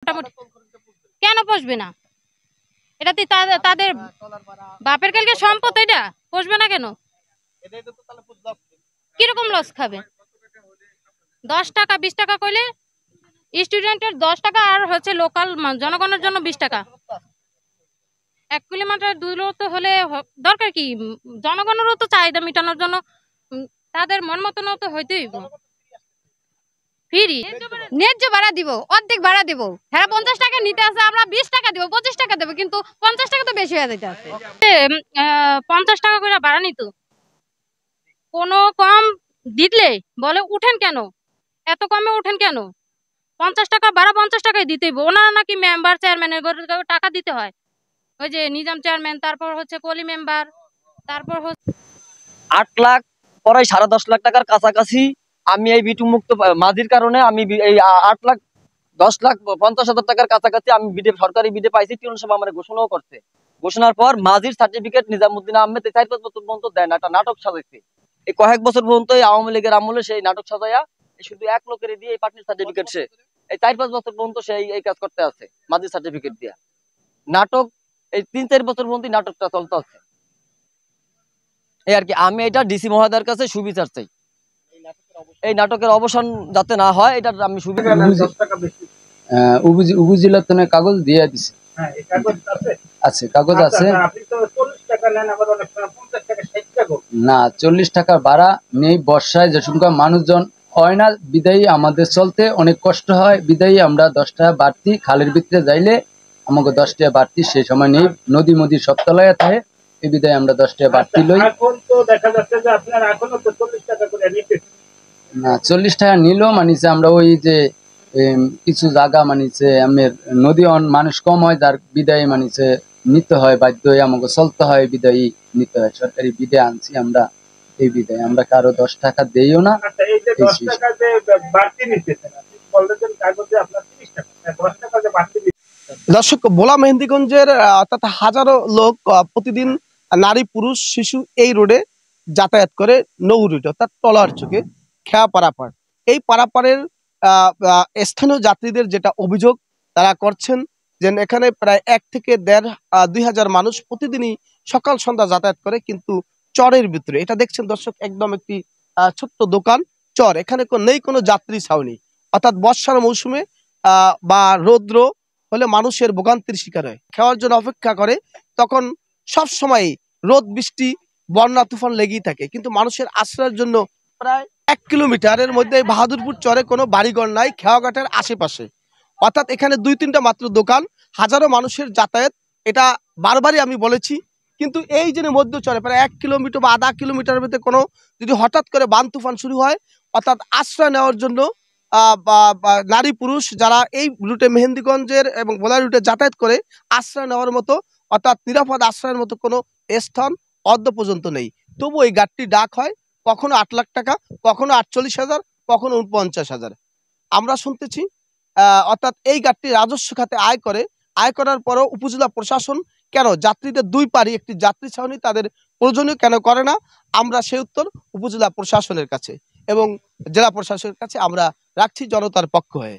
মোটামুটি কেন পোষবে না? এটা তো তাদের বাপের কালকে সম্পদ, এটা পোষবে না কেন? কিরকম লস খাবে? 10 টাকা 20 টাকা কইলে স্টুডেন্টের 10 টাকা, আর হচ্ছে লোকাল জনগণের জন্য 20 টাকা। 1 কিলোমিটার দূরত্ব হলে দরকার কি? জনগণেরও তো চাহিদা মেটানোর জন্য তাদের মন মতনও তো হইতেই ফ্রি। ন্যায্য ভাড়া দিব, অর্ধেক ভাড়া দিব। হ্যাঁ 50 টাকা নিতে আছে, আমরা 20 টাকা দেবো, 25 টাকা দেবো, কিন্তু 50 টাকা তো বেশি হয়ে যাইতে আছে। 50 টাকা করে ভাড়া নিত, কোনো কম দিলে বলে উঠেন কেন, এত কমে উঠেন কেন? 50 টাকা ভাড়া 50 টাকায় দিতেই, ওনারা নাকি মেম্বার চেয়ারম্যানের টাকা দিতে হয়। ওই যে নিজাম চেয়ারম্যান, তারপর হচ্ছে কলি মেম্বার, তারপর হচ্ছে 8 লাখ পরে 10.5 লাখ টাকার কাছাকাছি আমি এই বিটু মুক্ত মাঝির কারণে আমি এই 8 লাখ 10 লাখ 50,000 টাকার কাছাকাছি আমি বিডে সরকারি বিডে পাইছি। টিউন সভা আমার ঘোষণাও করছে। ঘোষণার পর মাঝির সার্টিফিকেট নিজামুদ্দিন আহমেদ 4-5 বছর পর্যন্ত দেয় না, একটা নাটক সাজাইছে। এই কয়েক বছর পর্যন্ত আওয়ামী লীগের আমলে সেই নাটক সাজাইয়া শুধু 1 লোকের দিয়ে এই পার্টির সার্টিফিকেট সে এই 4-5 বছর পর্যন্ত সেই এই কাজ করতে আছে মাঝির সার্টিফিকেট দিয়া। নাটক এই 3-4 বছর পর্যন্ত নাটকটা চলতে আছে। এই আর কি, আমি এটা ডিসি মহোদয়ের কাছে সুবিচার চাই। এই নাটকের অবসান যাতে না হয়, এটা আমি সুবিচার। উপজেলা তো কাগজ দিয়ে দিছে, আছে কাগজ আছে না। 40 টাকা ভাড়া নেই বর্ষায়, যে সংখ্যা মানুষজন হয় না বিদায়ী আমাদের চলতে অনেক কষ্ট হয়, বিদায়ী আমরা 10 টাকা বাড়তি খালের ভিতরে যাইলে আমাকে 10 টাকা বাড়তি সেই সময় নেই, নদী মদির সব তলায় থাকে, এই বিদায় আমরা 10 টাকা বাড়তি লই। এখন তো দেখা যাচ্ছে যে আপনারা এখনো তো 40 টাকা করে নিতেছেন না। 40 টাকা নিলো মানিছে, আমরা ওই যে কিছু জায়গা মানিছে আমের নদী মানুষ কম হয়, যার বিদায় মানিছে নিতে হয়, বাধ্য হয়ে আমাকে চলতে হয়, বিদায়ী নিতে হয়। সরকারি বিদে আনছি আমরা, এই বিদায় আমরা কারো 10 টাকা দেইও না। এই যে 10 টাকা যে বাড়তি নিতেছেন, আপনি বললেন কাগজে আপনার 30 টাকা, 10 টাকা যে বাড়তি। দর্শক, ভোলা মেহেন্দিগঞ্জের অর্থাৎ হাজারো লোক প্রতিদিন নারী পুরুষ শিশু এই রোডে যাতায়াত করে নৌ রুটে, অর্থাৎ ট্রলার চোখে খেয়া পারাপার। এই পারাপারের স্থানীয় যাত্রীদের যেটা অভিযোগ তারা করছেন যে এখানে প্রায় 1 থেকে 1.5-2 হাজার মানুষ প্রতিদিনই সকাল সন্ধ্যা যাতায়াত করে, কিন্তু চরের ভিতরে। এটা দেখছেন দর্শক, একদম একটি ছোট্ট দোকান, চর, এখানে নেই কোনো যাত্রী ছাউনি। অর্থাৎ বর্ষার মৌসুমে বা রৌদ্র হলে মানুষের ভোগান্তির শিকার হয়, খাওয়ার জন্য অপেক্ষা করে, তখন সব সময় রোদ বৃষ্টি বন্যা তুফান লেগেই থাকে, কিন্তু মানুষের আশ্রয়ের জন্য প্রায় 1 কিলোমিটারের মধ্যে বাহাদুরপুর চরে কোনো বাড়িঘর নাই খেয়াঘাটের আশেপাশে। অর্থাৎ এখানে 2-3টা মাত্র দোকান, হাজারো মানুষের যাতায়াত, এটা বারবারই আমি বলেছি। কিন্তু এই যে মধ্য চরে প্রায় 1 কিলোমিটার বা আধা কিলোমিটারের মধ্যে কোনো যদি হঠাৎ করে বান তুফান শুরু হয়, অর্থাৎ আশ্রয় নেওয়ার জন্য নারী পুরুষ যারা এই রুটে মেহেন্দিগঞ্জের এবং ভোলা রুটে যাতায়াত করে আশ্রয় নেওয়ার মতো, অর্থাৎ নিরাপদ আশ্রয়ের মতো কোনো স্থান অদ্য পর্যন্ত নেই। তবু এই গাড়িটি ডাক হয় কখনো 8 লাখ টাকা, কখনো 48,000, কখনো 49,000। আমরা শুনতেছি অর্থাৎ এই গাড়িটি রাজস্ব খাতে আয় করে, আয় করার পরও উপজেলা প্রশাসন কেন যাত্রীদের 2 পারি একটি যাত্রী ছাউনি তাদের প্রয়োজনীয় কেন করে না, আমরা সেই উত্তর উপজেলা প্রশাসনের কাছে এবং জেলা প্রশাসনের কাছে আমরা রাখছি জনতার পক্ষ হয়ে।